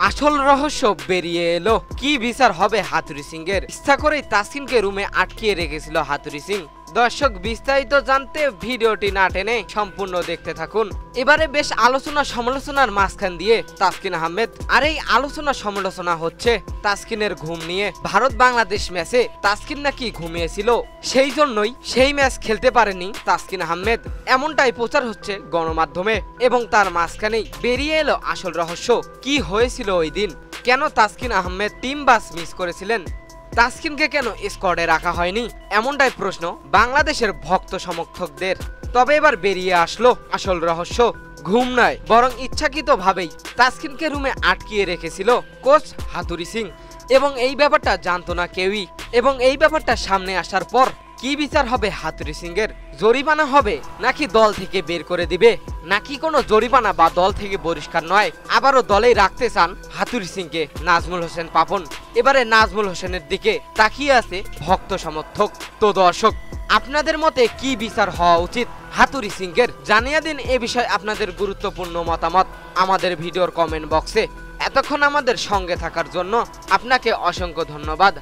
আসল রহস্য বেরিয়ে এলো। কি বিচার হবে হাতুড়ি সিং এর? ইচ্ছা করেই তাসকিনকে রুমে আটকিয়ে রেখেছিল হাতুড়ি সিং। দর্শক, বিস্তারিত জানতে ভিডিওটি না টেনে সম্পূর্ণ দেখতে থাকুন। এবারে বেশ আলোচনা সমালোচনার মাঝখান দিয়ে তাসকিন আহমেদ, আর এই আলোচনা সমালোচনা হচ্ছে তাসকিনের ঘুম নিয়ে। ভারত বাংলাদেশ ম্যাচে তাসকিন নাকি ঘুমিয়েছিল, সেই জন্যই সেই ম্যাচ খেলতে পারেনি তাসকিন আহমেদ, এমনটাই প্রচার হচ্ছে গণমাধ্যমে। এবং তার মাঝখানেই বেরিয়ে এলো আসল রহস্য। কি হয়েছিল ওই দিন, কেন Taskin Ahmed team bus miss করেছিলেন, তাসকিনকে কেন স্কোয়াডে রাখা হয়নি, এমনটাই প্রশ্ন বাংলাদেশের ভক্ত সমর্থকদের। তবে এবার বেরিয়ে আসলো আসল রহস্য। ঘুম নয়, বরং ইচ্ছাকৃতভাবেই তাসকিনকে রুমে আটকিয়ে রেখেছিল কোচ হাতুড়ি সিং, এবং এই ব্যাপারটা জানতো না কেউই। এবং এই ব্যাপারটা সামনে আসার পর কি বিচার হবে হাতুড়ি সিং এর? জরিমানা হবে নাকি দল থেকে বের করে দিবে, নাকি কোনো জরিমানা বা দল থেকে বহিষ্কার নয়, আবারও দলেই রাখতে চান হাতুড়ি সিংকে নাজমুল হোসেন পাপন। এবারে নাজমুল হোসেনের দিকে তাকিয়ে আছে ভক্ত সমর্থক। তো দর্শক, আপনাদের মতে কি বিচার হওয়া উচিত হাতুড়ি সিং এর? জানিয়ে দিন এ বিষয়ে আপনাদের গুরুত্বপূর্ণ মতামত আমাদের ভিডিওর কমেন্ট বক্সে। এতক্ষণ আমাদের সঙ্গে থাকার জন্য আপনাকে অসংখ্য ধন্যবাদ।